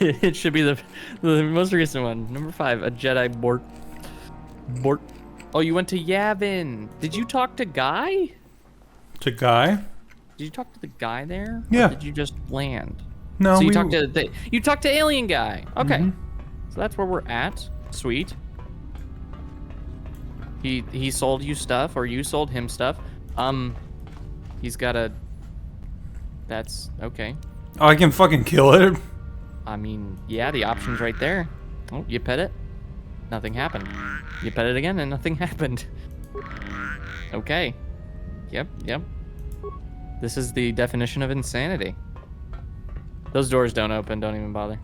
It should be the most recent one. Number 5, a Jedi Bork. Bork. Oh, you went to Yavin. Did you talk to Guy? To Guy? Did you talk to the guy there? Yeah. Or did you just land? No, So you talked to Alien Guy. Okay. Mhm. So that's where we're at. Sweet. He sold you stuff, or you sold him stuff. He's got a. That's okay. Oh, I can fucking kill it. I mean, yeah, the option's right there. Oh, you pet it. Nothing happened. You pet it again, and nothing happened. Okay. Yep. This is the definition of insanity. Those doors don't open. Don't even bother.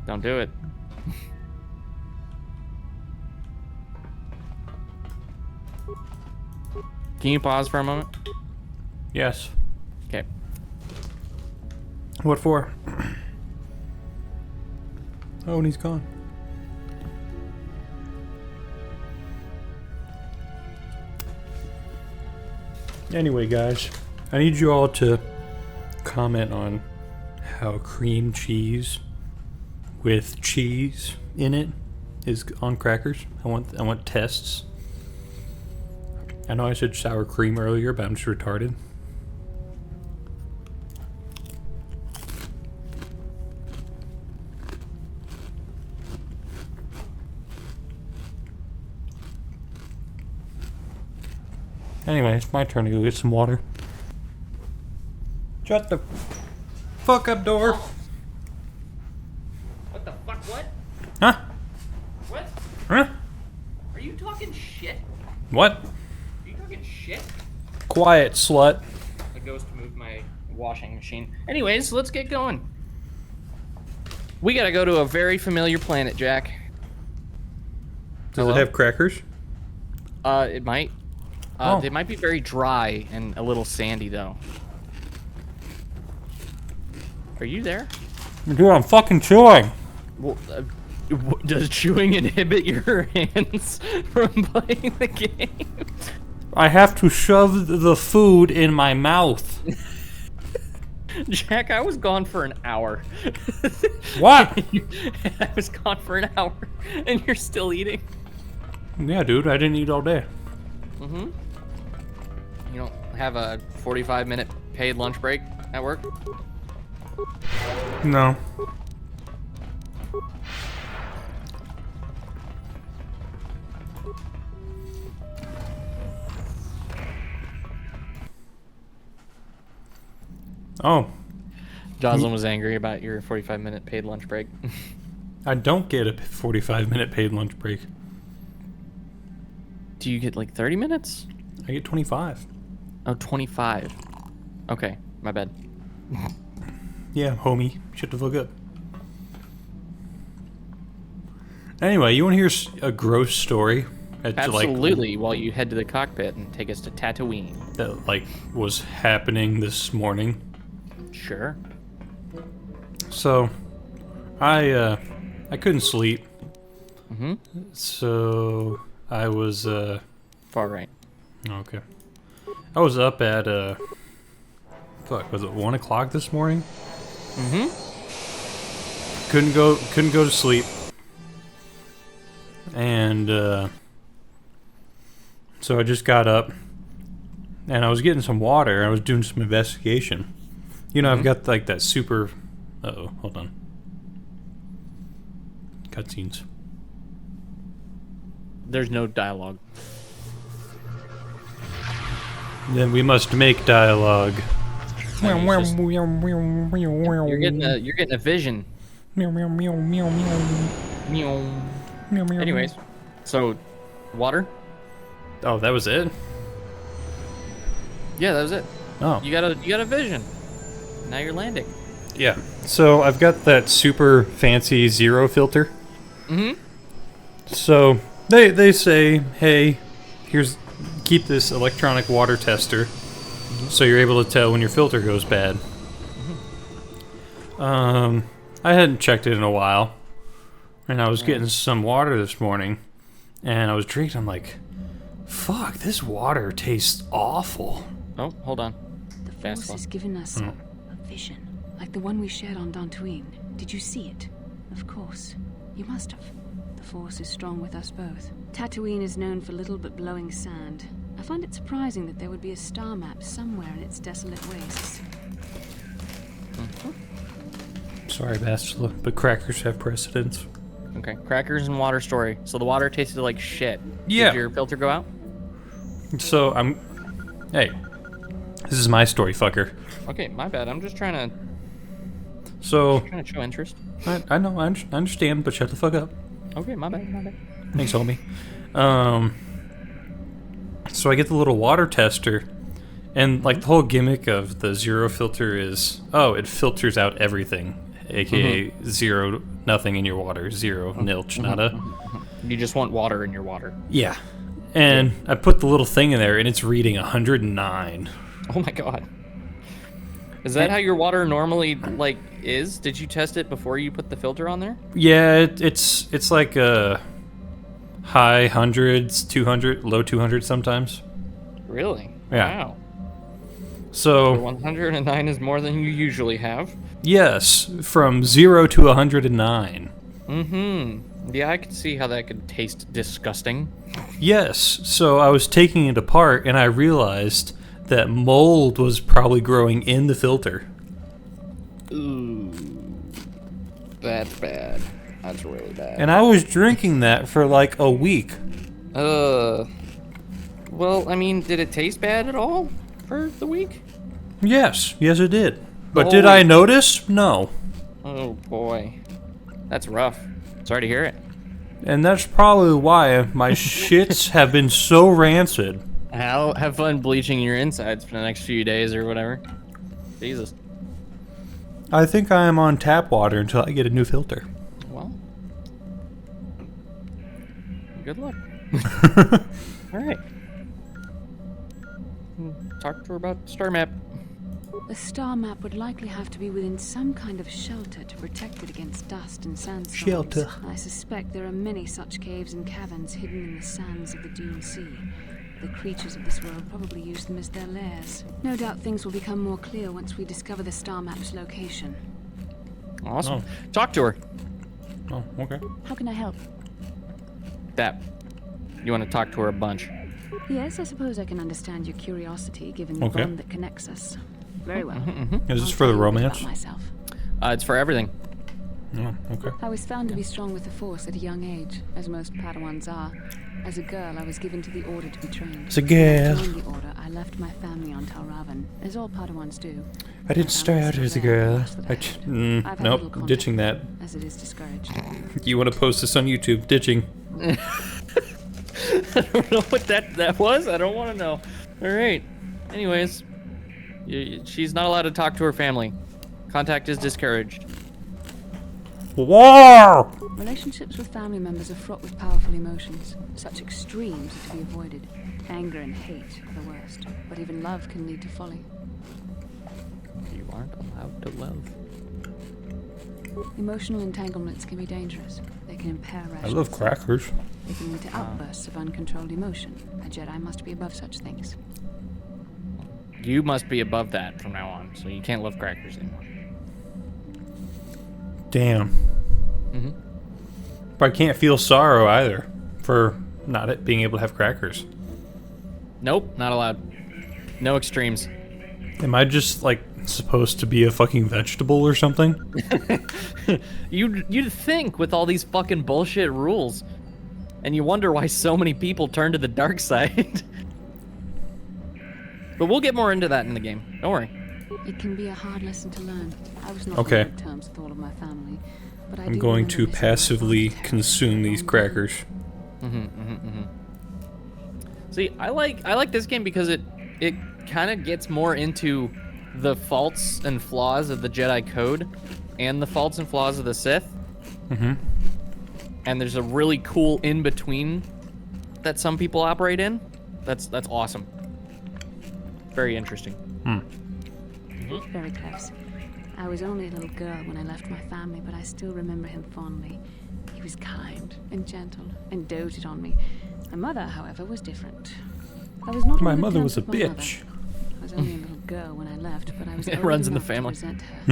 Don't do it. Can you pause for a moment? Yes. Okay. What for? Oh, and he's gone. Anyway, guys, I need you all to comment on how cream cheese with cheese in it is on crackers. I want tests. I know I said sour cream earlier, but I'm just retarded. Anyway, it's my turn to go get some water. Shut the fuck up, door. What the fuck? What? Huh? What? Huh? Are you talking shit? What? Are you talking shit? Quiet, slut. A ghost moved my washing machine. Anyways, let's get going. We gotta go to a very familiar planet, Jack. Does Hello? it have crackers? It might. Oh. They might be very dry and a little sandy, though. Are you there? Dude, I'm fucking chewing. Well, does chewing inhibit your hands from playing the game? I have to shove the food in my mouth. Jack, I was gone for an hour. What? I was gone for an hour, and you're still eating. Yeah, dude, I didn't eat all day. Mm-hmm. You don't have a 45-minute paid lunch break at work? No. Oh. Jocelyn was angry about your 45-minute paid lunch break. I don't get a 45-minute paid lunch break. Do you get like 30 minutes? I get 25. Oh, 25. Okay, my bad. Yeah, homie. Shut the fuck up. Anyway, you want to hear a gross story? Absolutely, while you head to the cockpit and take us to Tatooine. That, was happening this morning. Sure. So, I couldn't sleep. Mm-hmm. So, I was, Far right. Okay. I was up at, was it 1 o'clock this morning? Mm-hmm. Couldn't go to sleep. And, so I just got up. And I was getting some water. I was doing some investigation. You know, I've got, that super... Uh-oh, hold on. Cutscenes. There's no dialogue. Then we must make dialogue. You're getting a vision. Anyways, so water? Oh, that was it? Yeah, that was it. Oh. You got a vision. Now you're landing. Yeah. So I've got that super fancy zero filter. Mm-hmm. So they say, hey, keep this electronic water tester, so you're able to tell when your filter goes bad. I hadn't checked it in a while, and I was getting some water this morning, and I was drinking. I'm like, fuck, this water tastes awful. Oh, hold on. The Force has given us a vision. like the one we shared on Dantooine. Did you see it? Of course. You must have. The Force is strong with us both. Tatooine is known for little but blowing sand. I find it surprising that there would be a star map somewhere in its desolate wastes. Sorry, Bastila, but crackers have precedence. Okay, crackers and water story. So the water tasted like shit. Yeah. Did your filter go out? So hey, this is my story, fucker. Okay, my bad. I'm just trying So, to show interest. I know, I understand, but shut the fuck up. Okay, my bad, my bad. Thanks, homie. So I get the little water tester, and like the whole gimmick of the zero filter is, oh, it filters out everything, aka zero, nothing in your water, zero, nilch, nada. You just want water in your water. Yeah. And I put the little thing in there, and it's reading 109. Oh my god. Is that how your water normally, like, is? Did you test it before you put the filter on there? Yeah, it's like high hundreds, 200, low 200 sometimes. Really? Yeah. Wow. So 109 is more than you usually have. yes, from 0 to 109. Yeah, I could see how that could taste disgusting. Yes, so I was taking it apart, and I realized that mold was probably growing in the filter. Ooh. That's bad. That's really bad. And I was drinking that for like a week. Well, I mean, did it taste bad at all for the week? Yes, it did. But Oh. did I notice? No. Oh, boy. That's rough. Sorry to hear it. And that's probably why my shits have been so rancid. Have fun bleaching your insides for the next few days or whatever. Jesus. I think I am on tap water until I get a new filter. Well. Good luck. All right. Talk to her about Star Map. The star map would likely have to be within some kind of shelter to protect it against dust and sandstorms. Shelter. I suspect there are many such caves and caverns hidden in the sands of the Dune Sea. The creatures of this world probably use them as their lairs. No doubt things will become more clear once we discover the star map's location. Awesome. Talk to her. Oh, okay. How can I help? That. You want to talk to her a bunch. Yes, I suppose I can understand your curiosity given the Okay. bond that connects us. Very well. Is this I'll for the tell you a bit romance? about myself. It's for everything. Oh, okay. I was found to be strong with the Force at a young age, as most Padawans are. As a girl, I was given to the Order to be trained. As a girl. When I joined the Order, I left my family on Talravan, as all Padawans do. I didn't start out as a girl. I've had Nope, little ditching that. contact, as it is discouraged. You want to post this on YouTube? Ditching. I don't know what that was. I don't want to know. All right. Anyways, she's not allowed to talk to her family. Contact is discouraged. Wow! Relationships with family members are fraught with powerful emotions. Such extremes are to be avoided. Anger and hate are the worst, but even love can lead to folly. You aren't allowed to love. Emotional entanglements can be dangerous. They can impair I rational love thought. crackers. They can lead to outbursts of uncontrolled emotion. A Jedi must be above such things. You must be above that from now on, so you can't love crackers anymore. Damn. But I can't feel sorrow either for not being able to have crackers. Nope, not allowed. No extremes. Am I just like supposed to be a fucking vegetable or something? You'd think with all these fucking bullshit rules, and you wonder why so many people turn to the dark side. But we'll get more into that in the game. Don't worry. It can be a hard lesson to learn. I was not Okay. on good terms with all of my family, but I'm going to passively consume these crackers. See, I like this game because it kind of gets more into the faults and flaws of the Jedi Code and the faults and flaws of the Sith. And there's a really cool in between that some people operate in. That's awesome. Very interesting. Very close. I was only a little girl when I left my family, but I still remember him fondly. He was kind and gentle and doted on me. My mother, however, was different. I was not on My good mother terms was a with my mother. bitch. I was only a little girl when I left, but I was It old runs in the enough to family. resent her.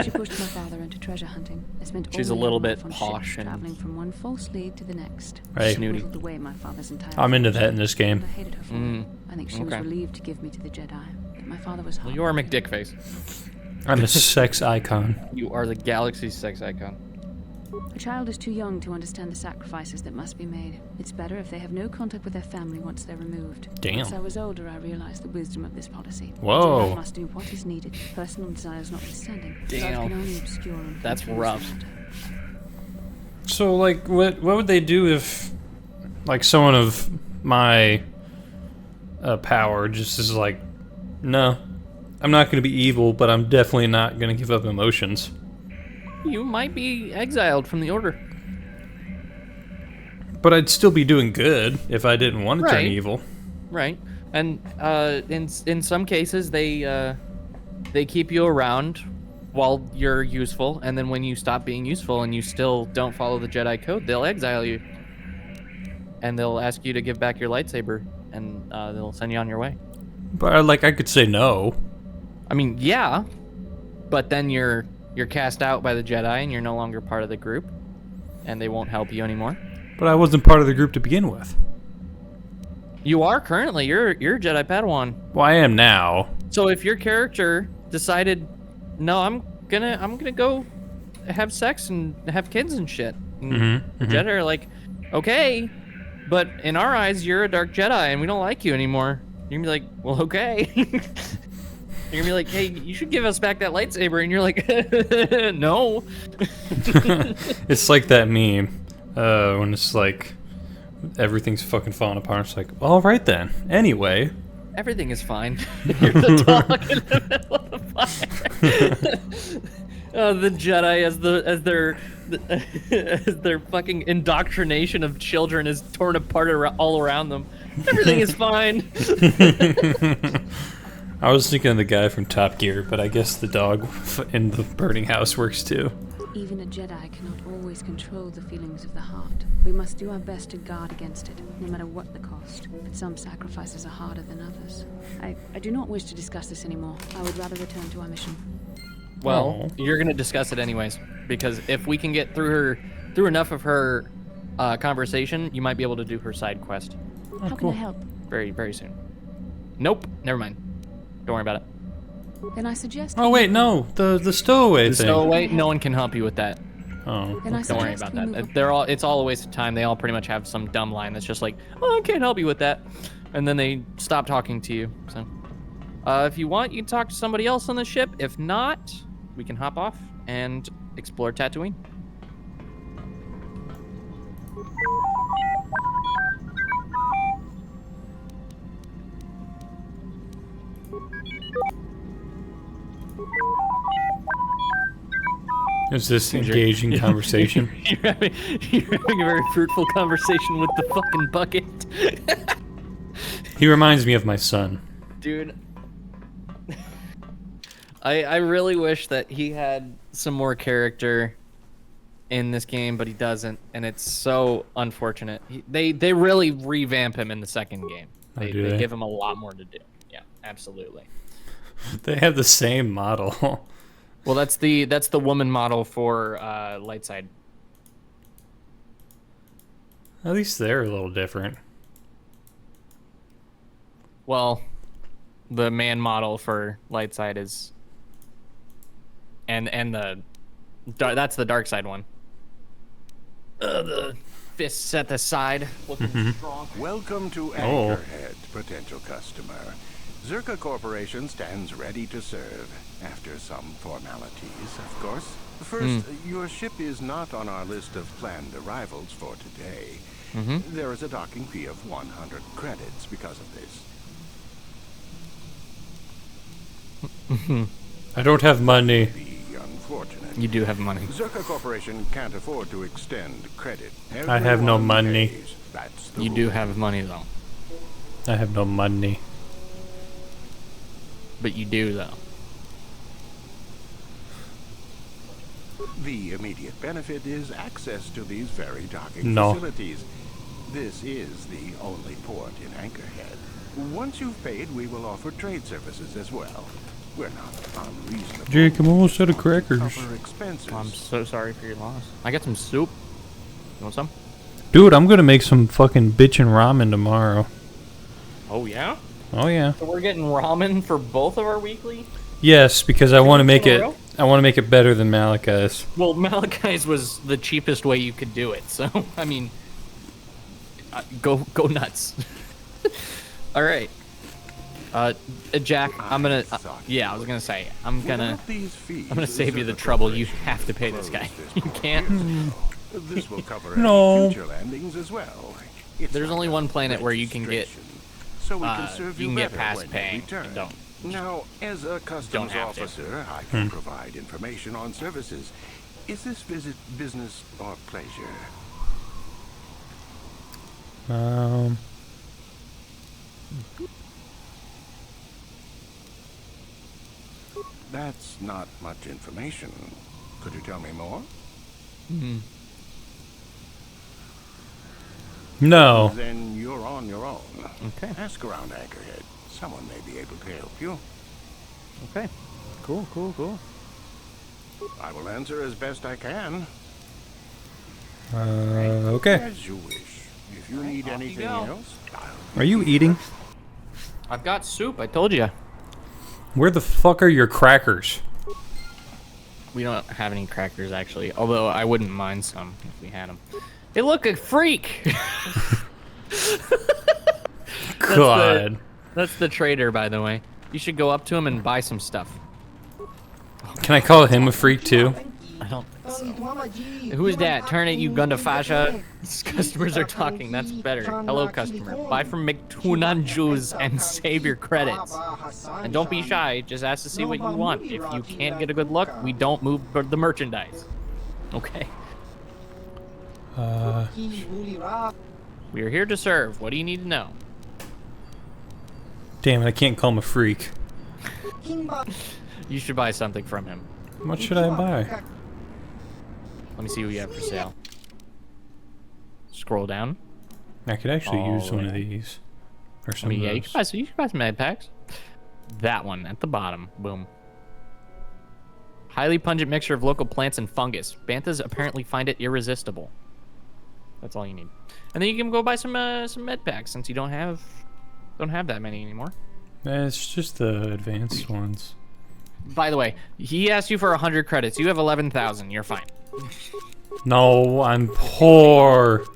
She pushed my father into treasure hunting. I spent She's all a my little young life bit on posh ships, and- traveling from one false lead to the next. Right. She Snooty. whittled away my father's entire I'm into fortune, that in this game. and I hated her for it. I think she was okay. relieved to give me to the Jedi, but my father was Well, you are heartbroken. McDickface. I'm a sex icon. You are the galaxy's sex icon. A child is too young to understand the sacrifices that must be made. It's better if they have no contact with their family once they're removed. Damn. Once I was older, I realized the wisdom of this policy. Whoa. The Jedi must do what is needed, personal desires notwithstanding. Damn. Love can only obscure and That's confuse rough. the matter. So, like, what would they do if, like, someone of my power just is like, no, I'm not going to be evil, but I'm definitely not going to give up emotions. You might be exiled from the Order. But I'd still be doing good if I didn't want to turn Right. evil. Right. And in some cases, they keep you around while you're useful, and then when you stop being useful and you still don't follow the Jedi code, they'll exile you. And they'll ask you to give back your lightsaber, and they'll send you on your way. But, like, I could say no. I mean, yeah, but then you're cast out by the Jedi, and you're no longer part of the group, and they won't help you anymore. But I wasn't part of the group to begin with. You are currently. You're a Jedi Padawan. Well, I am now. So if your character decided, no, I'm gonna go have sex and have kids and shit, and the Jedi are like, okay, but in our eyes, you're a dark Jedi, and we don't like you anymore. You're gonna be like, well, okay. You're gonna be like, hey, you should give us back that lightsaber, and you're like, no. It's like that meme when it's like everything's fucking falling apart. It's like, all right then. Anyway, Everything is fine. You're the dog in the middle of the fire. The Jedi, as their fucking indoctrination of children is torn apart all around them. Everything is fine. I was thinking of the guy from Top Gear, but I guess the dog in the burning house works too. Even a Jedi cannot always control the feelings of the heart. We must do our best to guard against it, no matter what the cost. But some sacrifices are harder than others. I do not wish to discuss this anymore. I would rather return to our mission. Well, Aw. you're gonna discuss it anyways, because if we can get through enough of her conversation, you might be able to do her side quest How cool. can I help? very, very soon. Nope, never mind. Don't worry about it. Then I suggest. Oh wait, no, the stowaway thing. So wait, no one can help you with that. Oh, Then I Don't worry suggest about we that. move It's all a waste of time. They all pretty much have some dumb line that's just like, oh, I can't help you with that, and then they stop talking to you. So, if you want, you can talk to somebody else on the ship. If not, we can hop off and explore Tatooine. is this engaging conversation? you're having a very fruitful conversation with the fucking bucket. He reminds me of my son. Dude, I really wish that he had some more character in this game, but he doesn't, and it's so unfortunate. They really revamp him in the second game. Oh, They do they? give him a lot more to do. Yeah, absolutely. They have the same model. Well, that's the woman model for light side. At least they're a little different. Well, the man model for light side is, and that's the dark side one. The fists at the side, looking strong. Welcome to Oh. Anchorhead, potential customer. Zerka Corporation stands ready to serve. After some formalities, of course. First, your ship is not on our list of planned arrivals for today. There is a docking fee of 100 credits because of this. I don't have money. The unfortunate. You do have money. Zerka Corporation can't afford to extend credit. I have no Everyone money. pays. That's the You do rule. have money though. I have no money. But you do though. The immediate benefit is access to these very docking No. facilities. This is the only port in Anchorhead. Once you've paid, we will offer trade services as well. We're not unreasonable. Jake, I'm almost out of crackers. Cover expenses. I'm so sorry for your loss. I got some soup. You want some? Dude, I'm gonna make some fucking bitchin' ramen tomorrow. Oh, yeah? Oh yeah. So we're getting ramen for both of our weekly? Yes, because I want to make in a it. row? I want to make it better than Malachi's. Well, Malachi's was the cheapest way you could do it, so, I mean, go nuts. All right. Jack, I'm gonna, yeah, I was gonna say, I'm gonna save you the trouble. You have to pay this guy. You can't. This will cover No. any future landings as well. It's There's like only a one planet where you can get, registration, so we can serve you can get better past when you paying. return. Don't. Now, as a customs have to. officer, I can provide information on services. Is this visit business or pleasure? That's not much information. Could you tell me more? No. Then you're on your own. Okay. Ask around Anchorhead. Someone may be able to help you. Okay. Cool. I will answer as best I can. Okay. As you wish. If you need off you anything go. else, Are you eating? I've got soup, I told you. Where the fuck are your crackers? We don't have any crackers, actually. Although, I wouldn't mind some if we had them. Hey, look, a freak! God. That's the trader, by the way. You should go up to him and buy some stuff. Can I call him a freak too? I don't think so. Who is that? Turn it, you Gunda Fasha. Customers are talking. That's better. Hello, customer. Buy from McTunanjus and save your credits. And don't be shy. Just ask to see what you want. If you can't get a good look, we don't move the merchandise. Okay. We are here to serve. What do you need to know? Damn it, I can't call him a freak. You should buy something from him. What should I buy? Let me see what you have for sale. Scroll down. I could actually use Oh, one of yeah. these. Or I some mean, of yeah, those. you can buy some med packs. That one at the bottom. Boom. Highly pungent mixture of local plants and fungus. Banthas apparently find it irresistible. That's all you need. And then you can go buy some med packs since you don't have that many anymore. It's just the advanced ones. By the way, he asked you for 100 credits. You have 11,000. You're fine. No, I'm poor.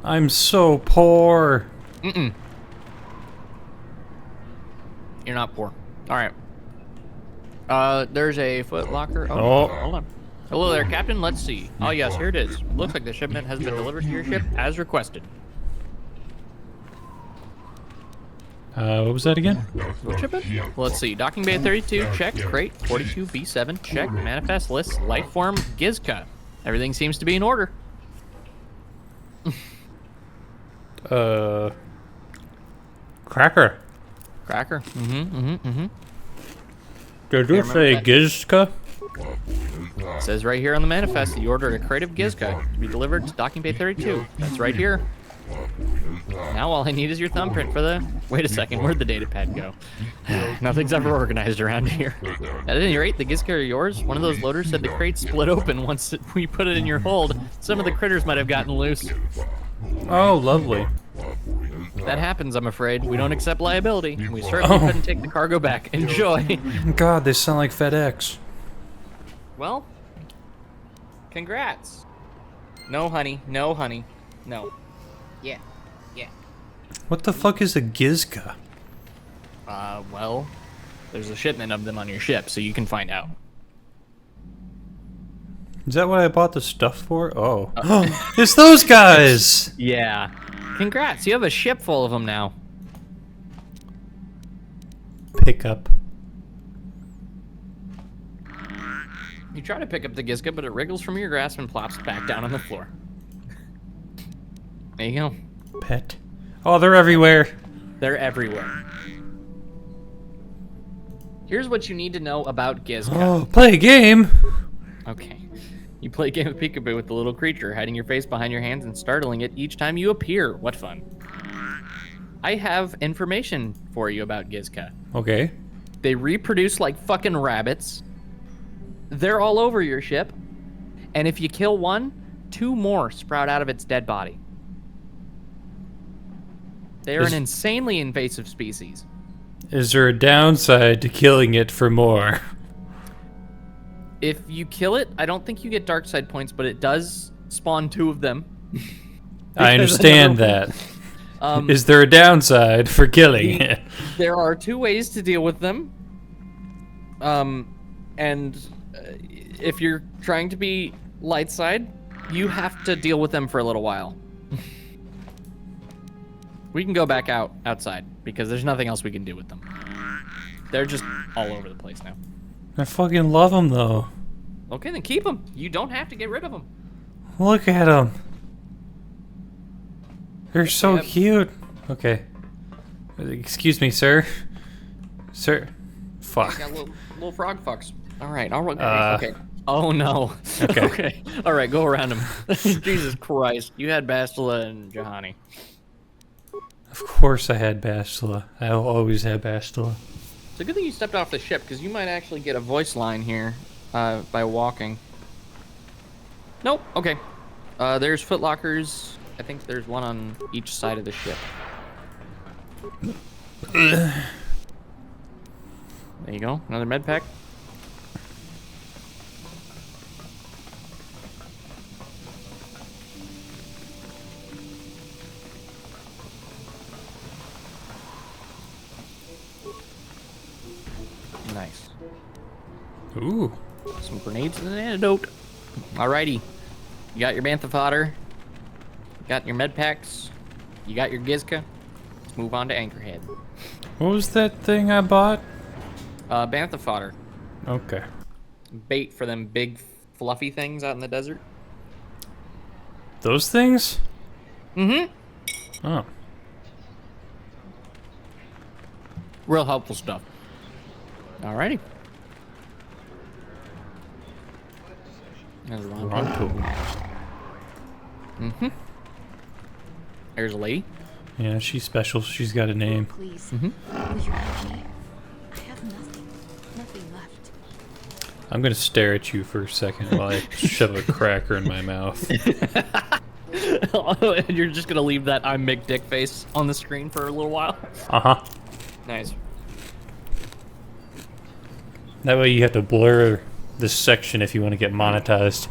I'm so poor. Mm-mm. You're not poor. All right. There's a Foot Locker. Oh. Hold on. Hello there, Captain. Let's see. Oh, yes, here it is. Looks like the shipment has been delivered to your ship as requested. What was that again? What shipment? Well, let's see. Docking Bay 32, check. Crate 42B7, check. Manifest list, Lifeform, Gizka. Everything seems to be in order. Cracker. Cracker. Did you remember say that. Gizka? It says right here on the manifest that you ordered a crate of Gizka to be delivered to Docking Bay 32. That's right here. Now all I need is your thumbprint for the... Wait a second, where'd the data pad go? Nothing's ever organized around here. At any rate, the Gizka are yours. One of those loaders said the crate split open once we put it in your hold. Some of the critters might have gotten loose. Oh, lovely. That happens, I'm afraid. We don't accept liability. We certainly couldn't take the cargo back. Enjoy. God, they sound like FedEx. Well, congrats. No, honey. No, honey. No. Yeah. What the fuck is a Gizka? Well, there's a shipment of them on your ship, so you can find out. Is that what I bought the stuff for? Oh. It's those guys! Yeah. Congrats, you have a ship full of them now. Pick up. You try to pick up the Gizka, but it wriggles from your grasp and plops back down on the floor. There you go. Pet. Oh, they're everywhere. They're everywhere. Here's what you need to know about Gizka. Oh, play a game. Okay. You play a game of peekaboo with the little creature, hiding your face behind your hands and startling it each time you appear. What fun. I have information for you about Gizka. Okay. They reproduce like fucking rabbits. They're all over your ship. And if you kill one, 2 more sprout out of its dead body. They're an insanely invasive species. Is there a downside to killing it for more? If you kill it, I don't think you get dark side points, but it does spawn 2 of them. I understand that. Is there a downside for killing it? There are 2 ways to deal with them. If you're trying to be light side, you have to deal with them for a little while. We can go back outside because there's nothing else we can do with them. They're just all over the place now. I fucking love them though. Okay, then keep them. You don't have to get rid of them. Look at them. They're so Yep. cute. Okay. Excuse me, sir. Sir. Fuck. Got little frog fucks. All right, I'll run. Uh, Okay. Oh no. Okay. Okay. All right, go around him. Jesus Christ, you had Bastila and Jahani. Of course I had Bastila. I'll always have Bastila. It's a good thing you stepped off the ship because you might actually get a voice line here by walking. Nope. Okay. There's footlockers. I think there's one on each side of the ship. There you go. Another med pack. Nice. Ooh. Some grenades and an antidote. Alrighty. You got your bantha fodder. You got your med packs. You got your Gizka. Let's move on to Anchorhead. What was that thing I bought? Bantha fodder. Okay. Bait for them big fluffy things out in the desert. Those things? Mm-hmm. Oh. Real helpful stuff. Alrighty. There's Ronto. Mm-hmm. There's a lady. Yeah, she's special. She's got a name. Please, Mm-hmm. will you help me? I have nothing left. I'm gonna stare at you for a second while I shove a cracker in my mouth. And you're just gonna leave that I'm Mick Dick face on the screen for a little while? Uh-huh. Nice. That way you have to blur this section if you want to get monetized.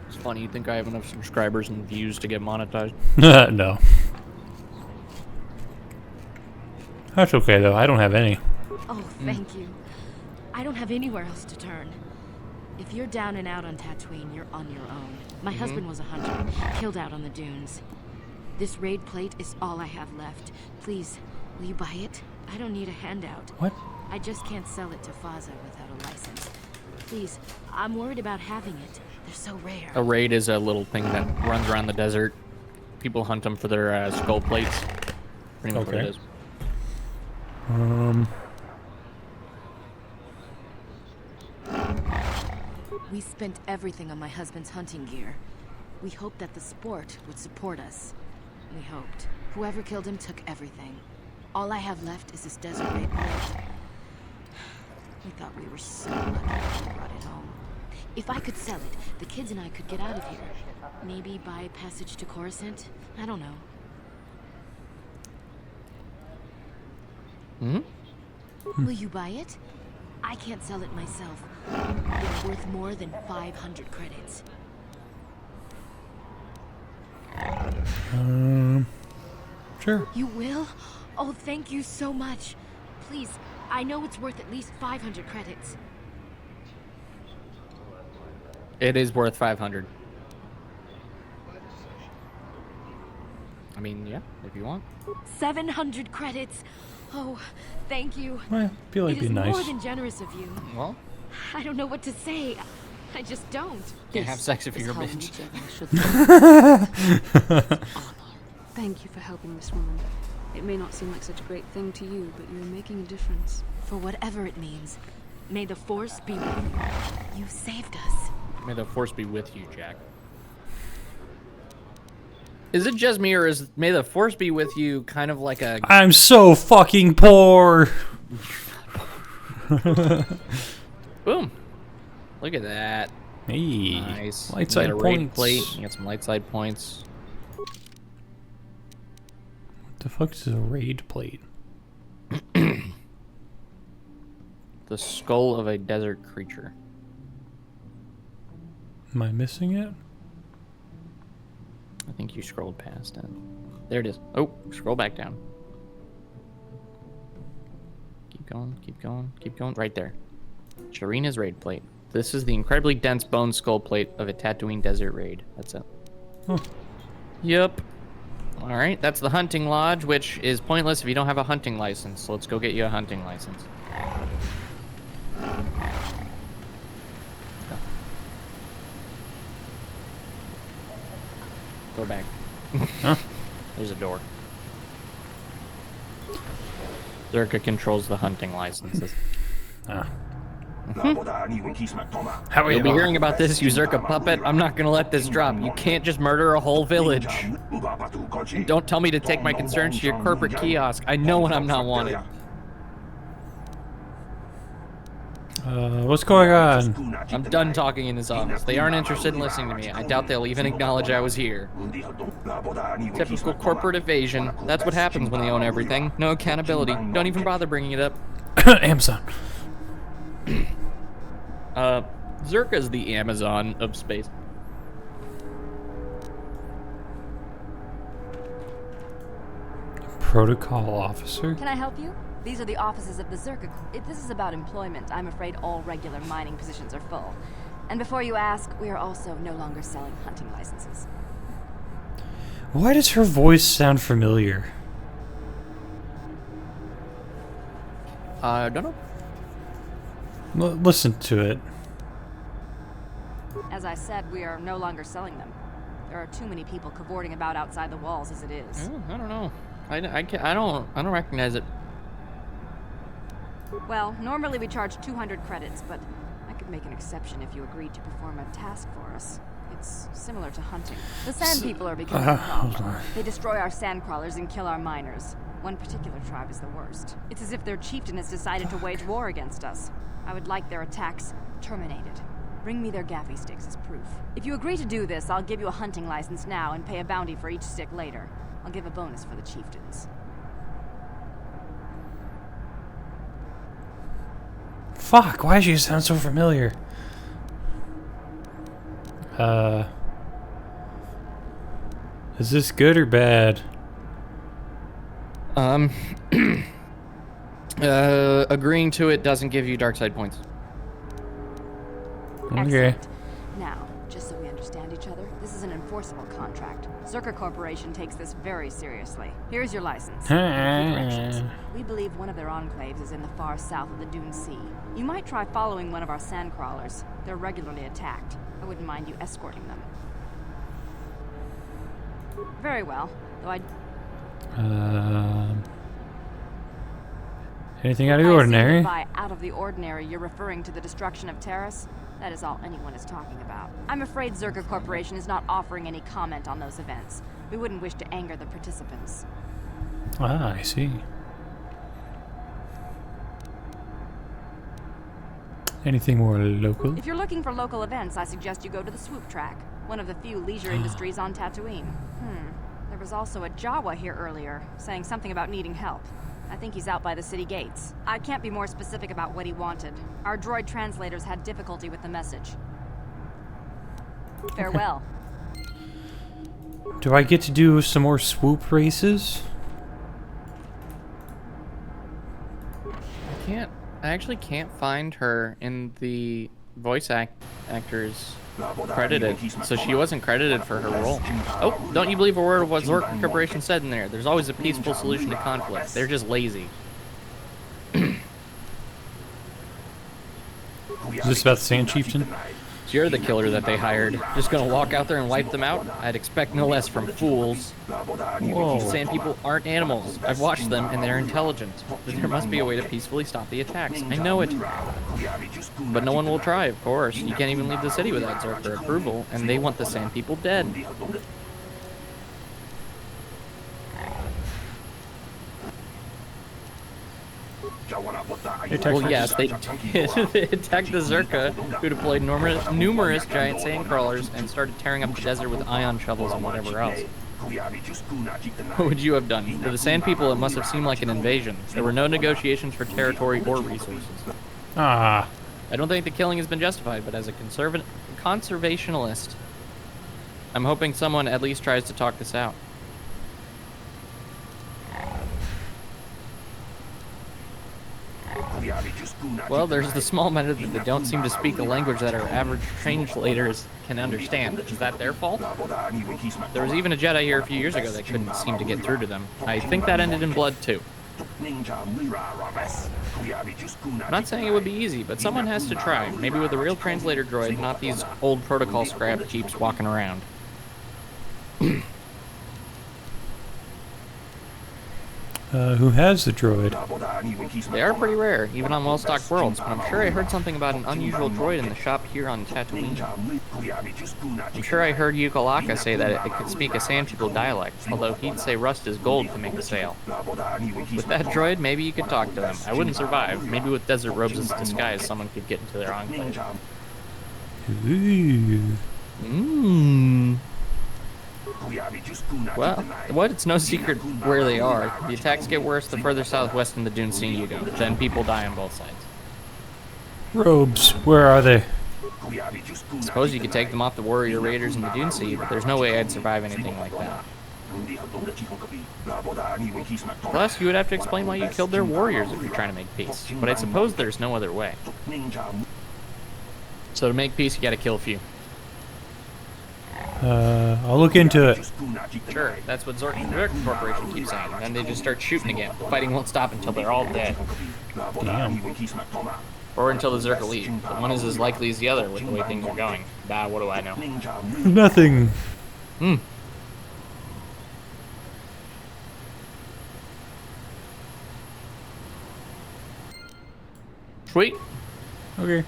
It's funny, you think I have enough subscribers and views to get monetized? No. That's okay though, I don't have any. Oh, thank you. I don't have anywhere else to turn. If you're down and out on Tatooine, you're on your own. My husband was a hunter, killed out on the dunes. This raid plate is all I have left. Please, will you buy it? I don't need a handout. What? I just can't sell it to Faza without a license. Please, I'm worried about having it. They're so rare. A raid is a little thing that runs around the desert. People hunt them for their skull plates. Pretty much what it Okay. is. We spent everything on my husband's hunting gear. We hoped that the sport would support us. We hoped. Whoever killed him took everything. All I have left is this desert raid plate. We thought we were so lucky we brought it home. If I could sell it, the kids and I could get out of here. Maybe buy passage to Coruscant? I don't know. Will you buy it? I can't sell it myself. It's worth more than 500 credits. Sure. You will? Oh, thank you so much. Please, I know it's worth at least 500 credits. It is worth 500. I mean, yeah, if you want. 700 credits. Oh, thank you. I feel like It it'd is be nice. more than generous of you. Well, I don't know what to say. I just don't. can't have sex if Is you're a how bitch. each of us should honor. Thank you for helping this woman. It may not seem like such a great thing to you, but you're making a difference. For whatever it means, may the Force be with you. You saved us. May the force be with you, Jack. Is it just me, or is May the Force be with you kind of like a... I'm so fucking poor. Boom. Look at that. Hey, Nice. light You side got a raid points. plate. You got some light side points. What the fuck is a raid plate? The skull of a desert creature. Am I missing it? I think you scrolled past it. There it is. Oh, scroll back down. Keep going, keep going, keep going. Right there. Sharina's raid plate. This is the incredibly dense bone skull plate of a Tatooine desert raid. That's it. Huh. Yep. Alright, that's the hunting lodge, which is pointless if you don't have a hunting license. So let's go get you a hunting license. Go back. Huh? There's a door. Zerka controls the hunting licenses. Ah. You'll be hearing about this, you Zerka puppet. I'm not gonna let this drop. You can't just murder a whole village. And don't tell me to take my concerns to your corporate kiosk. I know when I'm not wanted. What's going on? I'm done talking in his office. They aren't interested in listening to me. I doubt they'll even acknowledge I was here. Typical corporate evasion. That's what happens when they own everything. No accountability. Don't even bother bringing it up. Amazon. Zerka's the Amazon of space. Protocol officer? Can I help you? These are the offices of the Zerka. If this is about employment, I'm afraid all regular mining positions are full. And before you ask, we are also no longer selling hunting licenses. Why does her voice sound familiar? I don't know. Listen to it. As I said, we are no longer selling them. There are too many people cavorting about outside the walls as it is. I don't know. I don't recognize it. Well, normally we charge 200 credits, but I could make an exception if you agreed to perform a task for us. It's similar to hunting. The sand people are becoming a problem. They destroy our sand crawlers and kill our miners. One particular tribe is the worst. It's as if their chieftain has decided to wage war against us. I would like their attacks terminated. Bring me their gaffy sticks as proof. If you agree to do this, I'll give you a hunting license now and pay a bounty for each stick later. I'll give a bonus for the chieftains. Fuck, why does she sound so familiar? Is this good or bad? Agreeing to it doesn't give you dark side points. Okay. Excellent. Now, just so we understand each other, this is an enforceable contract. Zerka Corporation takes this very seriously. Here's your license. Directions. We believe one of their enclaves is in the far south of the Dune Sea. You might try following one of our sand crawlers. They're regularly attacked. I wouldn't mind you escorting them. Very well, though I... Anything out of the ordinary? By out of the ordinary, you're referring to the destruction of Terrace? That is all anyone is talking about. I'm afraid Zerka Corporation is not offering any comment on those events. We wouldn't wish to anger the participants. Ah, I see. Anything more local? If you're looking for local events, I suggest you go to the Swoop Track, one of the few leisure industries on Tatooine. There was also a Jawa here earlier, saying something about needing help. I think he's out by the city gates. I can't be more specific about what he wanted. Our droid translators had difficulty with the message. Farewell. Do I get to do some more swoop races? I actually can't find her in the voice actors credited, so she wasn't credited for her role. Oh, don't you believe a word of what Zerka Corporation said in there? There's always a peaceful solution to conflict. They're just lazy. Is this about the Sand Chieftain? So you're the killer that they hired. Just gonna walk out there and wipe them out? I'd expect no less from fools. Whoa. Sand people aren't animals. I've watched them and they're intelligent. There must be a way to peacefully stop the attacks. I know it. But no one will try, of course. You can't even leave the city without Zerka approval, and they want the Sand people dead. Well, yes, they they attacked the Zerka, who deployed numerous giant sand crawlers and started tearing up the desert with ion shovels and whatever else. What would you have done? For the Sand People, it must have seemed like an invasion. There were no negotiations for territory or resources. Ah. I don't think the killing has been justified, but as a conservationalist, I'm hoping someone at least tries to talk this out. Well, there's the small matter that they don't seem to speak a language that our average translators can understand. Is that their fault? There was even a Jedi here a few years ago that couldn't seem to get through to them. I think that ended in blood, too. I'm not saying it would be easy, but someone has to try. Maybe with a real translator droid, not these old protocol scrap jeeps walking around. Who has the droid? They are pretty rare, even on well-stocked worlds, but I'm sure I heard something about an unusual droid in the shop here on Tatooine. I'm sure I heard Yukalaka say that it could speak a Sand People dialect, although he'd say rust is gold to make a sale. With that droid, maybe you could talk to them. I wouldn't survive. Maybe with desert robes as a disguise, someone could get into their enclave. Well, what? It's no secret where they are. The attacks get worse the further southwest in the Dune Sea you go. Then people die on both sides. Robes, where are they? Suppose you could take them off the warrior raiders in the Dune Sea, but there's no way I'd survive anything like that. Plus, you would have to explain why you killed their warriors if you're trying to make peace. But I suppose there's no other way. So to make peace, you gotta kill a few. I'll look into it. Sure, that's what Zerka Corporation keeps saying. Then they just start shooting again. The fighting won't stop until they're all dead. Damn. Or until the Zerka leave. But one is as likely as the other with the way things are going. Bah, what do I know? Nothing. Sweet. Okay.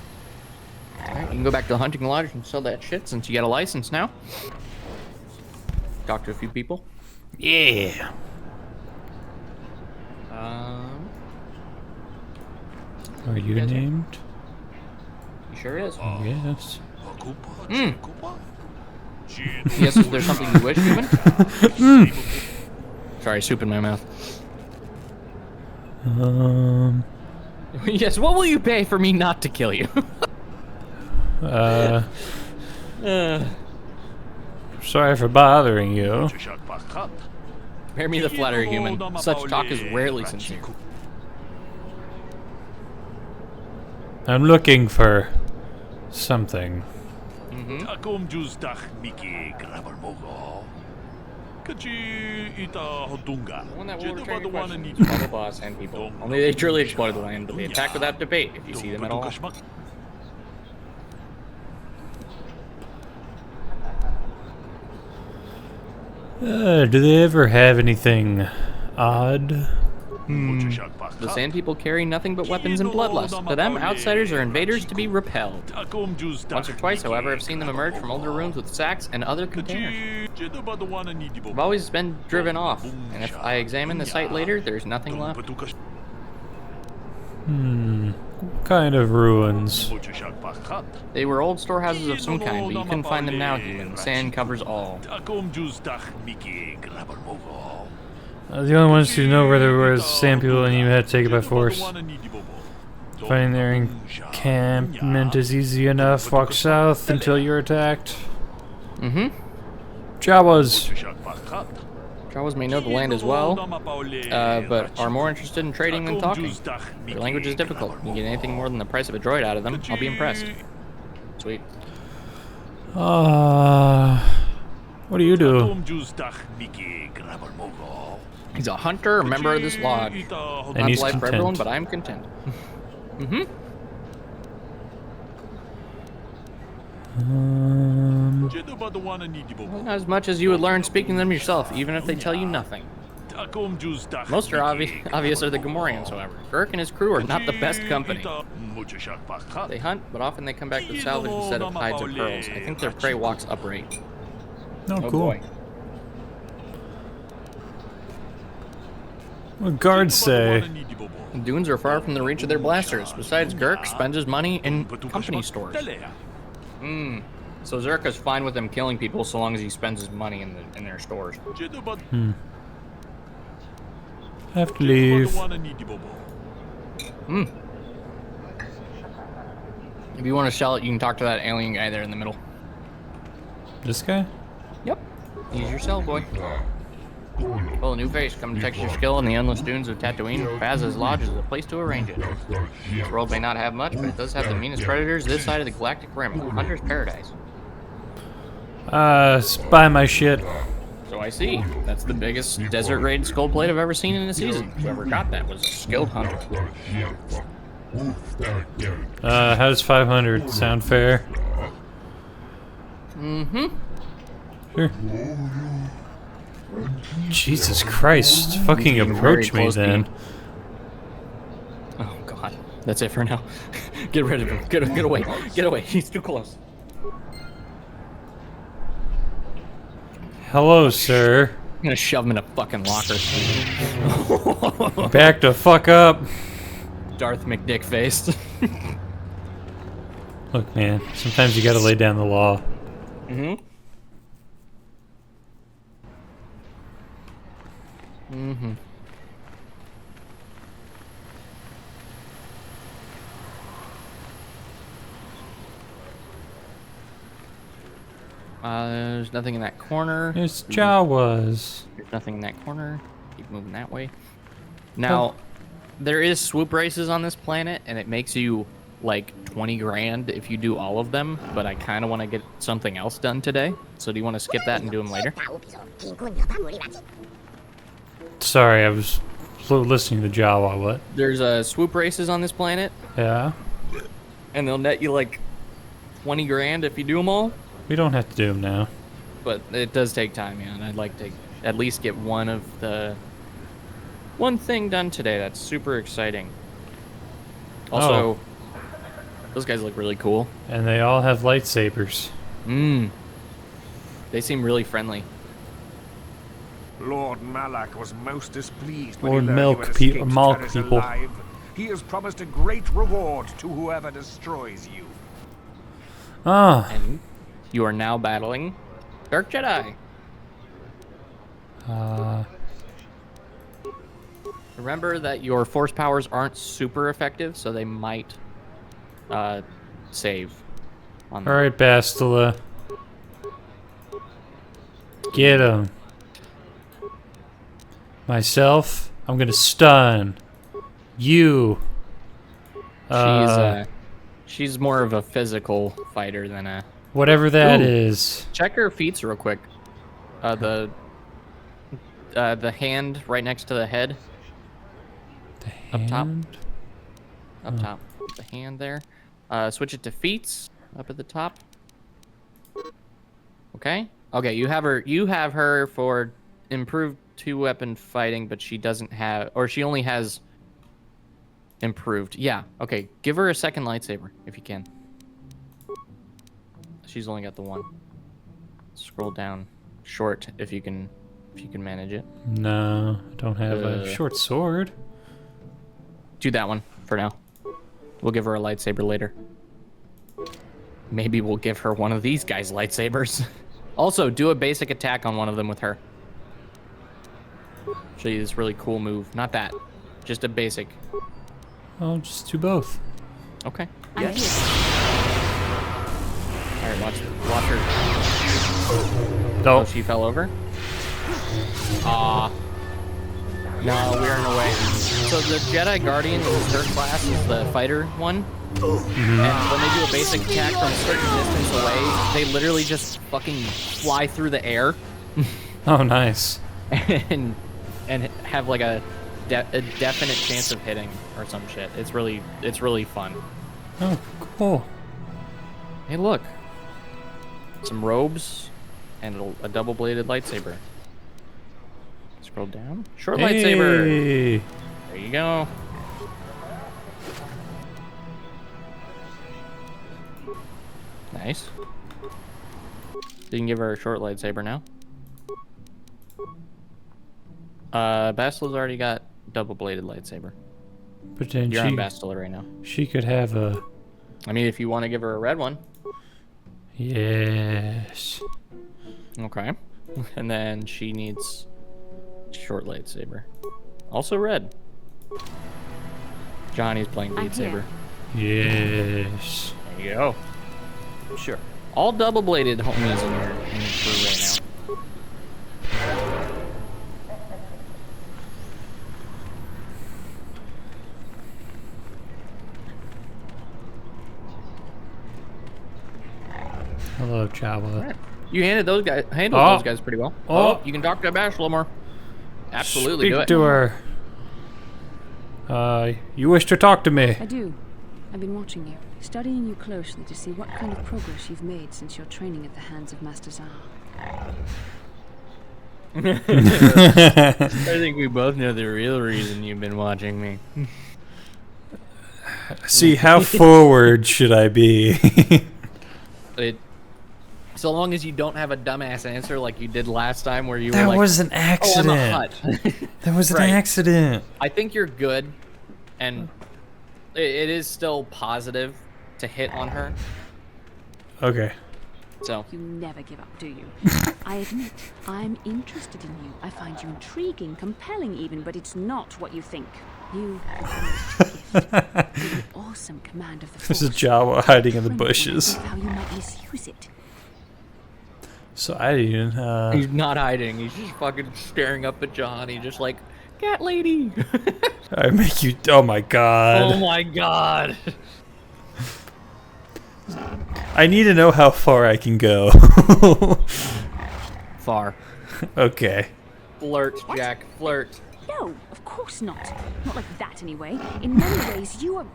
Alright, you can go back to the hunting lodge and sell that shit since you got a license now. Talk to a few people. Yeah. Are you named? You sure is. Yes. Yes, is there something you wish, Yavin? Sorry, soup in my mouth. Yes, what will you pay for me not to kill you? Sorry for bothering you. Spare me the flattery, human. Such talk is rarely sincere. I'm looking for something. The one that will return your questions. Blah, blah, blah, Sand People. Only they truly exploited the land, but they attack without debate if you see them at all. Do they ever have anything odd? The Sand People carry nothing but weapons and bloodlust. To them, outsiders are invaders to be repelled. Once or twice, however, I've seen them emerge from older rooms with sacks and other containers. I've always been driven off, and if I examine the site later, there's nothing left. What kind of ruins? They were old storehouses of some kind, but you couldn't find them now, human. The sand covers all. The only ones who know where there was Sand People and you had to take it by force. Finding their encampment is easy enough. Walk south until you're attacked. Jawas. Jawas may know the land as well, but are more interested in trading than talking. Their language is difficult. You get anything more than the price of a droid out of them, I'll be impressed. Sweet. What do you do? He's a hunter, a member of this lodge. And Not he's life for content. everyone, but I'm content. Well, not as much as you would learn speaking them yourself, even if they tell you nothing. Most are obvious are the Gamorreans, however. Girk and his crew are not the best company. They hunt, but often they come back with salvage instead of hides or pearls. I think their prey walks upright. Oh, Oh cool. boy. What guards say? The dunes are far from the reach of their blasters. Besides, Gurk spends his money in company stores. So Zerka's fine with him killing people so long as he spends his money in their stores. I have to leave. If you want to sell it, you can talk to that alien guy there in the middle. This guy? Yep. He's your sell boy. Well, a new face. Come to test your skill in the endless dunes of Tatooine. Baz's Lodge is the place to arrange it. This world may not have much, but it does have the meanest predators this side of the galactic rim. Hunter's paradise. Buy my shit. So I see. That's the biggest desert raid skull plate I've ever seen in a season. Whoever got that was a skilled hunter. How does 500 sound fair? Sure. Jesus Christ, fucking approach me then. Oh god. That's it for now. Get rid of him. Get away. Get away. He's too close. Hello, sir. I'm gonna shove him in a fucking locker. Back the fuck up. Darth McDick face. Look, man, sometimes you gotta lay down the law. There's nothing in that corner. There's Jawas. There's nothing in that corner. Keep moving that way. Now, there is swoop races on this planet, and it makes you like 20 grand if you do all of them, but I kind of want to get something else done today. So do you want to skip that and do them later? Sorry, I was listening to Jawa. What? There's swoop races on this planet, Yeah? and they'll net you like 20 grand if you do them all. We don't have to do them now. But it does take time, yeah, and I'd like to at least get one thing done today. That's super exciting. Also, those guys look really cool. And they all have lightsabers. They seem really friendly. Lord Malak was most displeased when Lord he learned Milk you had Pe- escaped Malk Taris people. alive. He has promised a great reward to whoever destroys you. Ah. And you are now battling Dark Jedi. Remember that your force powers aren't super effective, so they might save on them. Alright, Bastila. Get him. Myself, I'm gonna stun. You. She's more of a physical fighter than a... Whatever that Ooh. is. Check her feats real quick. The hand right next to the head. The Up top. hand? Up top. The hand there. Switch it to feats. Up at the top. Okay. Okay, you have her for improved 2-weapon fighting, but she doesn't have, or she only has improved. Yeah. Okay. Give her a second lightsaber if you can. She's only got the one. Scroll down. Short if you can manage it. No, I don't have a short sword. Do that one for now. We'll give her a lightsaber later. Maybe we'll give her one of these guys' lightsabers. Also, do a basic attack on one of them with her. Show you this really cool move. Not that. Just a basic. I'll just do both. Okay. Yes. Alright, watch her. Oh, Oh, she fell over? No, we're in the way. So the Jedi Guardian is her class, is the fighter one. And when they do a basic attack from a certain distance away, they literally just fucking fly through the air oh, nice. and have like a definite chance of hitting or some shit. It's really fun. Oh, cool. Hey, look. Some robes and a double-bladed lightsaber. Scroll down. Short lightsaber. Hey. There you go. Nice. You can give her a short lightsaber now. Basila's already got double-bladed lightsaber. But then You're on Bastila right now. she could have a... I mean, if you want to give her a red one. Yes. Okay. And then she needs short lightsaber. Also red. Johnny's playing Beat Saber. Yes. There you go. Sure. All double-bladed homies in your crew right now. Hello, Jabba. You handled those guys pretty well. Oh. You can talk to Bash a little more. Absolutely, do Speak it. to her. You wish to talk to me? I do. I've been watching you, studying you closely to see what kind of progress you've made since your training at the hands of Master Zar. I think we both know the real reason you've been watching me. See, how forward should I be? So long as you don't have a dumbass answer like you did last time where you were That like, was an accident. Oh, I'm a hut. That was an Right. accident. I think you're good, and it is still positive to hit on her. Okay. So You never give up, do you? I admit, I'm interested in you. I find you intriguing, compelling even, but it's not what you think. You have a gift. You have awesome command of the There's a Force. Jawa hiding in the Tremble when I bushes. think of how you might misuse it. So I didn't. he's not hiding. He's just fucking staring up at Johnny, just like, cat lady. I make you. Oh my god. Oh my god. I need to know how far I can go. Far. Okay. Flirt, Jack. Flirt. No, of course not. Not like that anyway. In many ways, you are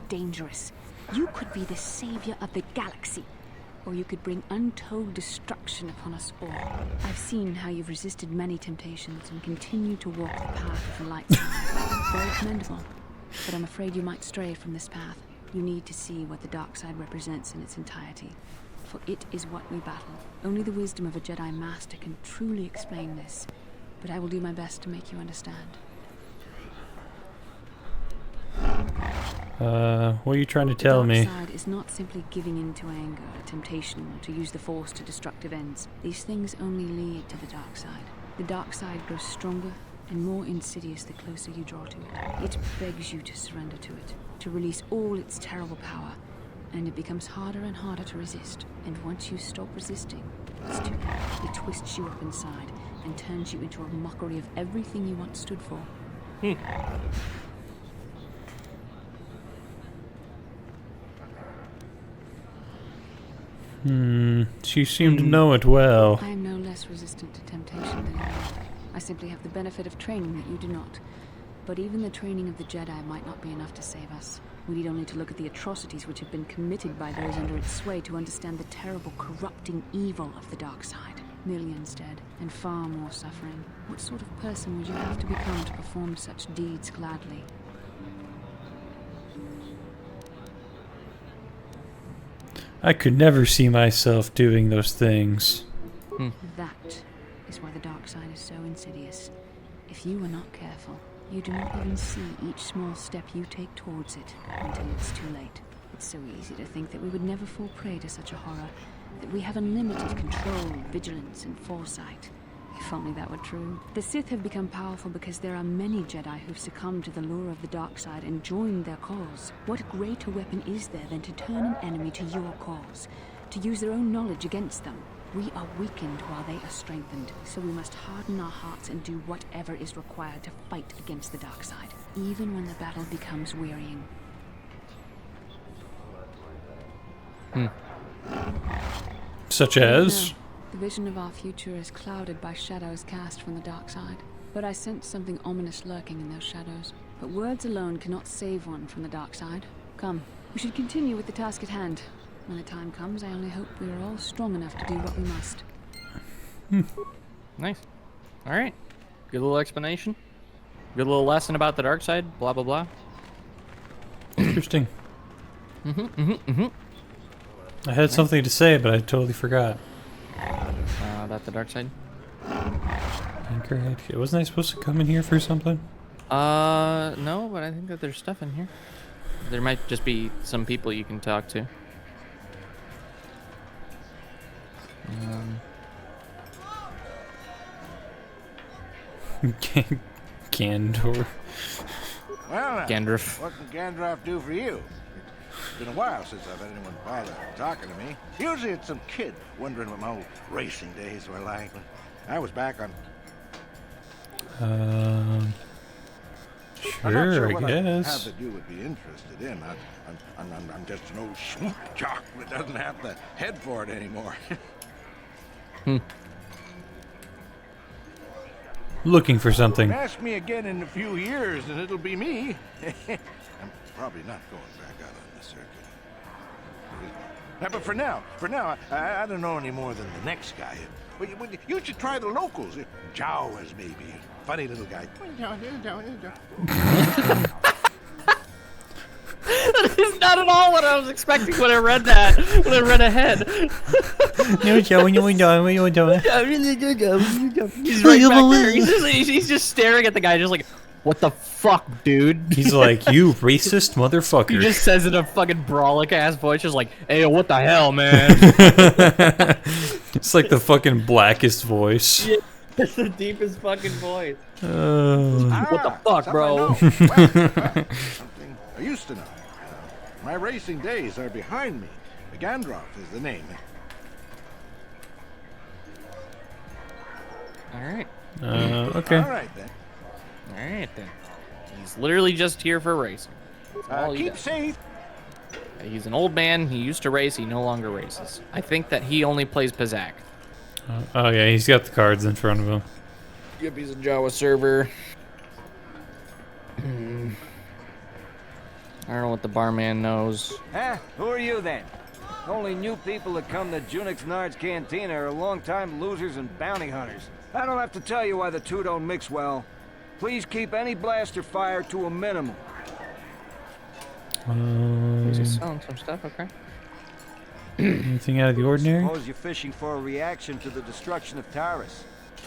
dangerous. You could be the savior of the galaxy. Or you could bring untold destruction upon us all. I've seen how you've resisted many temptations and continue to walk the path of the light side. Very commendable. But I'm afraid you might stray from this path. You need to see what the dark side represents in its entirety. For it is what we battle. Only the wisdom of a Jedi Master can truly explain this. But I will do my best to make you understand. What are you trying to tell The me? dark side is not simply giving in to anger, temptation, or to use the Force to destructive ends. These things only lead to the dark side. The dark side grows stronger and more insidious the closer you draw to it. It begs you to surrender to it, to release all its terrible power, and it becomes harder and harder to resist. And once you stop resisting, it's too late. It twists you up inside and turns you into a mockery of everything you once stood for. She seemed to know it well. I am no less resistant to temptation than you are. I simply have the benefit of training that you do not. But even the training of the Jedi might not be enough to save us. We need only to look at the atrocities which have been committed by those under its sway to understand the terrible, corrupting evil of the dark side. Millions dead, and far more suffering. What sort of person would you have to become to perform such deeds gladly? I could never see myself doing those things. That is why the dark side is so insidious. If you are not careful, you do not even see each small step you take towards it until it's too late. It's so easy to think that we would never fall prey to such a horror, that we have unlimited control, vigilance, and foresight. If only that were true. The Sith have become powerful because there are many Jedi who've succumbed to the lure of the dark side and joined their cause. What greater weapon is there than to turn an enemy to your cause, to use their own knowledge against them? We are weakened while they are strengthened, so we must harden our hearts and do whatever is required to fight against the dark side, even when the battle becomes wearying. Such as? No. The vision of our future is clouded by shadows cast from the dark side. But I sense something ominous lurking in those shadows. But words alone cannot save one from the dark side. Come, we should continue with the task at hand. When the time comes, I only hope we are all strong enough to do what we must. Nice. All right. Good little explanation. Good little lesson about the dark side. Blah blah blah. Interesting. I had something to say, but I totally forgot. About the dark side. Anchorhead. Wasn't I supposed to come in here for something? No, but I think that there's stuff in here. There might just be some people you can talk to. Gandor. Well, Gandalf. what can Gandalf do for you? It's been a while since I've had anyone bother talking to me. Usually it's some kid wondering what my old racing days were like when I was back on... I'm not Sure, what I guess. have that you would be interested in. I'm just an old schmuck jock that doesn't have the head for it anymore. Looking for something. Ask me again in a few years and it'll be me. I'm probably not going back out on the circuit. But for now, I don't know any more than the next guy. But you should try the locals. Jawas, maybe. Funny little guy. That is not at all what I was expecting when I read that. When I read ahead. He's right back there. He's just staring at the guy, just like, what the fuck, dude? He's like, you racist motherfucker. He just says in a fucking brawlic ass voice, just like, hey, what the hell, man? It's like the fucking blackest voice. Yeah, it's the deepest fucking voice. What the fuck, bro? Something I used to know. My racing days are behind me. Gandalf is the name. Alright. Okay. All right, then. Alright, then. He's literally just here for racing. That's all he Keep does. safe. He's an old man. He used to race. He no longer races. I think that he only plays Pizak. Oh, yeah, he's got the cards in front of him. Yep, he's a Jawa server. I don't know what the barman knows. Huh? Who are you then? Only new people that come to Junix Nard's Cantina are long-time losers and bounty hunters. I don't have to tell you why the two don't mix well. Please keep any blaster fire to a minimum. He's just selling some stuff, okay? Anything out of the ordinary? Suppose you're fishing for a reaction to the destruction of Taurus.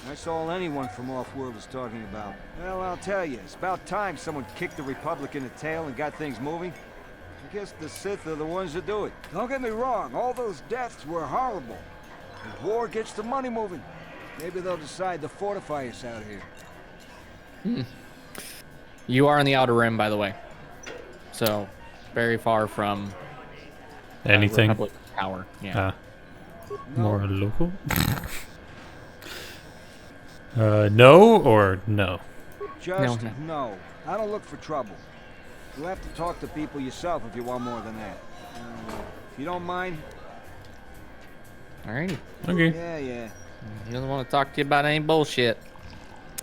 That's all anyone from off-world is talking about. Well, I'll tell you, it's about time someone kicked the Republic in the tail and got things moving. I guess the Sith are the ones that do it. Don't get me wrong, all those deaths were horrible. If war gets the money moving, maybe they'll decide to fortify us out here. You are in the Outer Rim, by the way. So, very far from Anything? Republic power. Yeah. More local? No or no? Just No. no. I don't look for trouble. You'll have to talk to people yourself if you want more than that. If you don't mind. Alrighty. Okay. Yeah. He doesn't want to talk to you about any bullshit.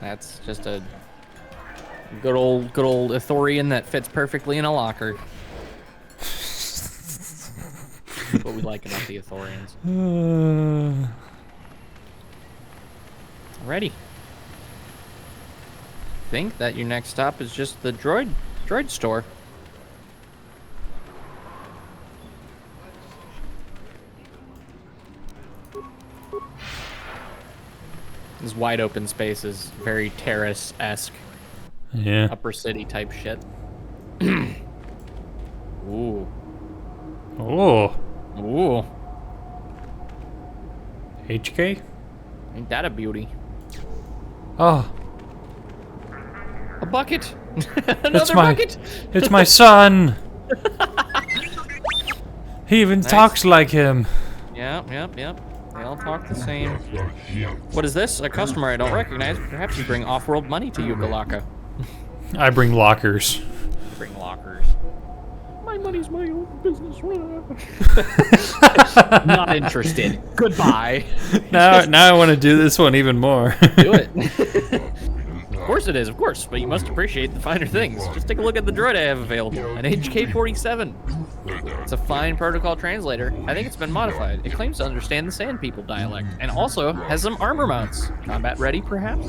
That's just a good old Ithorian that fits perfectly in a locker. That's what we like about the Ithorians. Alrighty. Think that your next stop is just the droid store. This wide open space is very terrace-esque, Yeah. upper city type shit. Ooh. Oh. Ooh. HK? Ain't that a beauty? Oh. A bucket! It's Another my bucket! It's my son. He even talks like him. Yep. They all talk the same. What is this? A customer I don't recognize. Perhaps you bring off-world money to Yukalaka. I bring lockers. Bring lockers. My money's my own business. Not interested. Goodbye. Now I want to do this one even more. Do it. Of course it is, of course, but you must appreciate the finer things. Just take a look at the droid I have available, an HK-47. It's a fine protocol translator. I think it's been modified. It claims to understand the Sand People dialect, and also has some armor mounts. Combat ready, perhaps?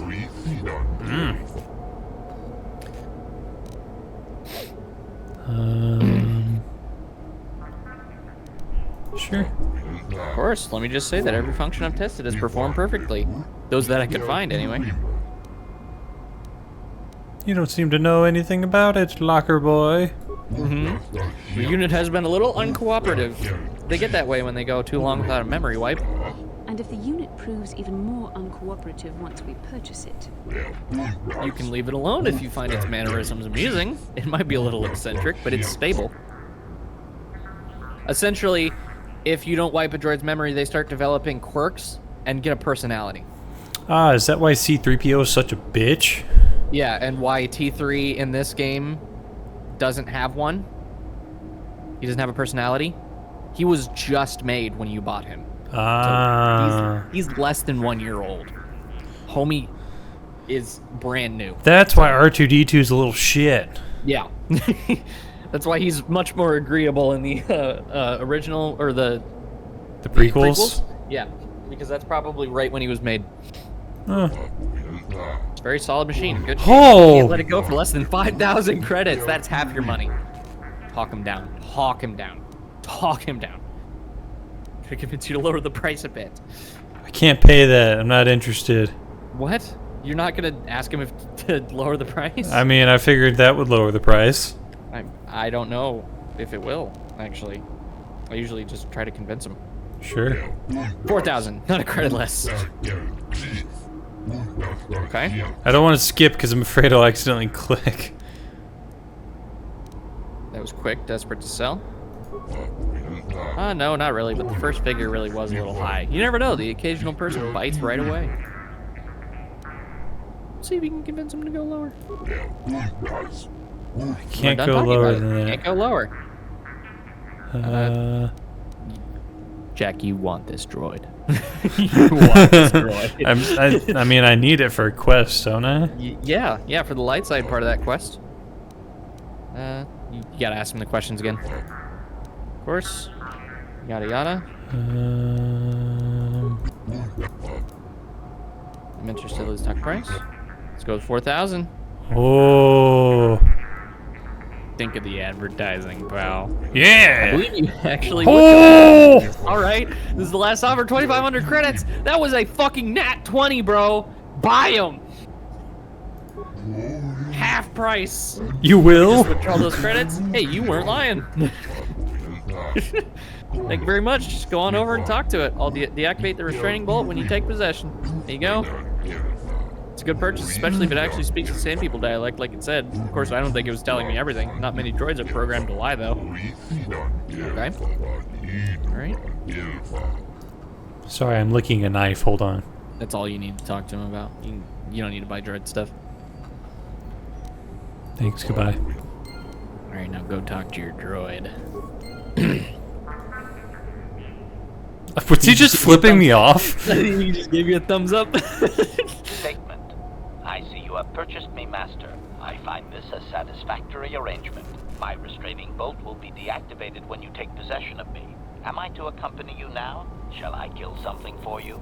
Sure. Of course, let me just say that every function I've tested has performed perfectly. Those that I could find, anyway. You don't seem to know anything about it, locker boy. The unit has been a little uncooperative. They get that way when they go too long without a memory wipe. And if the unit proves even more uncooperative once we purchase it, You can leave it alone if you find its mannerisms amusing. It might be a little eccentric, but it's stable. Essentially, if you don't wipe a droid's memory, they start developing quirks and get a personality. Ah, is that why C-3PO is such a bitch? Yeah, and why T3 in this game doesn't have one? He doesn't have a personality? He was just made when you bought him. Ah. So he's less than 1 year old. Homie is brand new. That's why R2-D2 is a little shit. Yeah. That's why he's much more agreeable in the original, or the prequels? Yeah, because that's probably right when he was made. Huh. It's a very solid machine. Good shit. Oh! You can't let it go for less than 5,000 credits. That's half your money. Hawk him down. Hawk him down. Hawk him down. Try to convince you to lower the price a bit. I can't pay that. I'm not interested. What? You're not gonna ask him to lower the price? I mean, I figured that would lower the price. I don't know if it will, actually. I usually just try to convince him. Sure. 4,000, not a credit less. Okay. I don't want to skip because I'm afraid I'll accidentally click. That was quick, desperate to sell. No, not really, but the first figure really was a little high. You never know, the occasional person bites right away. See if you can convince him to go lower. I can't go lower than that. Can't go lower. Jack, you want this droid. You want this droid. I mean, I need it for a quest, don't I? Yeah, for the light side part of that quest. You gotta ask him the questions again. Of course. Yada yada. I'm interested in the stock price. Let's go with 4,000. Oh. Think of the advertising, pal. I Yeah. believe you actually would. Oh. All right, this is the last offer. 2,500 credits. That was a fucking nat 20, bro. Buy them. Half price. You will? Just withdraw those credits. Hey, you weren't lying. Thank you very much. Just go on over and talk to it. I'll deactivate the restraining bolt when you take possession. There you go. It's a good purchase, especially if it actually speaks the Sand People dialect like it said. Of course, I don't think it was telling me everything. Not many droids are programmed to lie, though. Okay. All right. Sorry, I'm licking a knife. Hold on. That's all you need to talk to him about. You don't need to buy droid stuff. Thanks, goodbye. All right, now go talk to your droid. Was he just flipping me off? He just gave you a thumbs up. Statement. I see you have purchased me, Master. I find this a satisfactory arrangement. My restraining bolt will be deactivated when you take possession of me. Am I to accompany you now? Shall I kill something for you?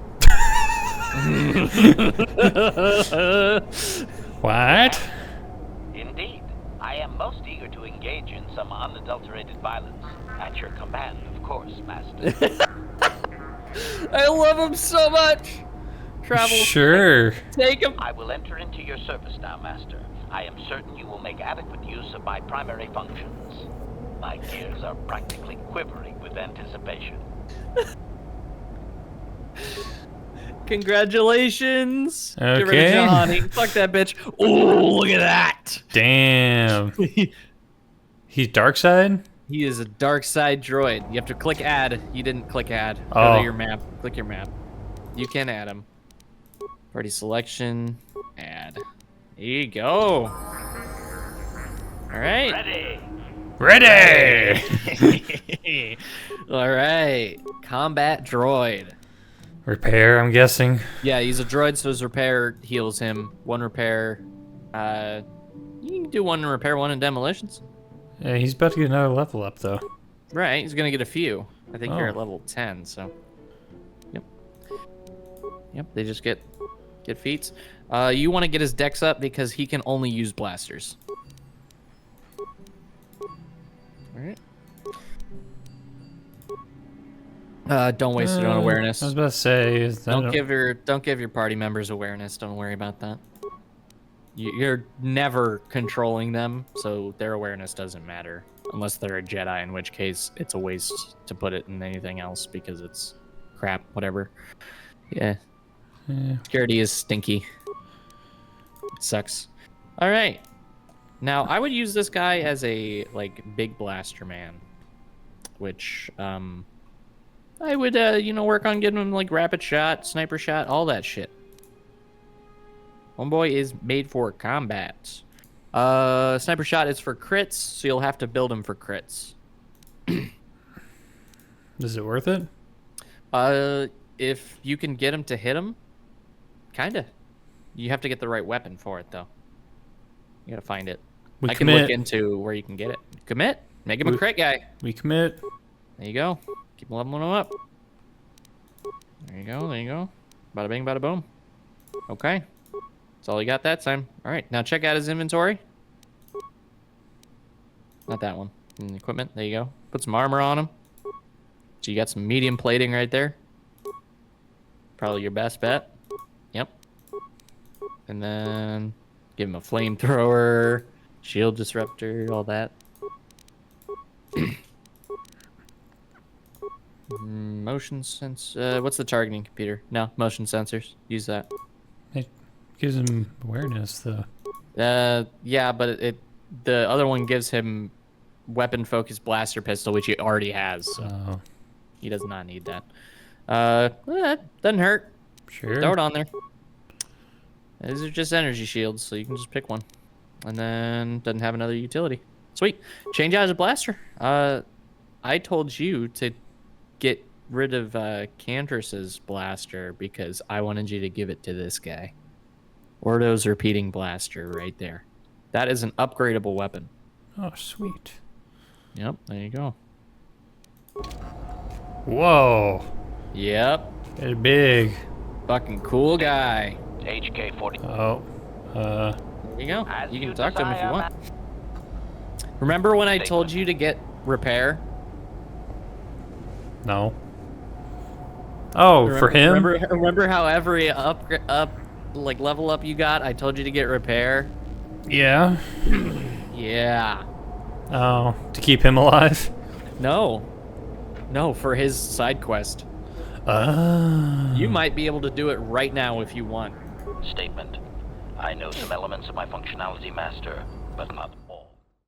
What? Indeed. I am most eager to engage in some unadulterated violence. At your command, of course, Master. I love him so much. Travel. Sure. Take him. I will enter into your service now, Master. I am certain you will make adequate use of my primary functions. My gears are practically quivering with anticipation. Congratulations. Get rid of Okay. Johnny. Fuck that bitch. Oh, look at that. Damn. He's dark side? He is a dark side droid. You have to click add. You didn't click add. Go Oh. to your map. Click your map. You can add him. Party selection. Add. There you go. All right. Ready! Ready! All right. Combat droid. Repair, I'm guessing. Yeah, he's a droid, so his repair heals him. One repair. You can do one in repair, one in demolitions. Yeah, he's about to get another level up, though. Right, he's gonna get a few. I think you're Oh. at level 10, so. Yep. Yep, they just get feats. You want to get his dex up because he can only use blasters. Alright. Don't waste it on awareness. I was about to say, is that Don't give your party members awareness. Don't worry about that. You're never controlling them, so their awareness doesn't matter. Unless they're a Jedi, in which case it's a waste to put it in anything else because it's crap, whatever. Yeah. Security is stinky. It sucks. All right. Now, I would use this guy as a, like, big blaster man. Which, I would, work on getting him, like, rapid shot, sniper shot, all that shit. Homeboy is made for combat. Sniper shot is for crits, so you'll have to build him for crits. Is it worth it? If you can get him to hit him, kinda. You have to get the right weapon for it, though. You gotta find it. I can look into where you can get it. Commit. Make him a crit guy. We commit. There you go. Keep leveling him up. There you go. There you go. Bada bing, bada boom. Okay. That's all you got that time. All right. Now check out his inventory. Not that one. Equipment. There you go. Put some armor on him. So you got some medium plating right there. Probably your best bet. Yep. And then give him a flamethrower, shield disruptor, all that. Motion sense. What's the targeting computer? No, motion sensors. Use that. It gives him awareness, though. Yeah, but the other one gives him weapon focused blaster pistol, which he already has. So he does not need that. Doesn't hurt. Sure. Throw it on there. These are just energy shields, so you can just pick one. And then doesn't have another utility. Sweet. Change out his blaster. I told you to get rid of Cantress's blaster because I wanted you to give it to this guy. Ordo's repeating blaster right there. That is an upgradable weapon. Oh, sweet. Yep, there you go. Whoa. Yep. They're big. Fucking cool guy. HK-47. Oh. There you go. You can talk to him if you want. Remember when I told you to get repair? No. Oh, for him? Remember how every level up you got, I told you to get repair? Yeah. Yeah. Oh, to keep him alive? No, for his side quest. You might be able to do it right now if you want. Statement. I know some elements of my functionality, Master, but not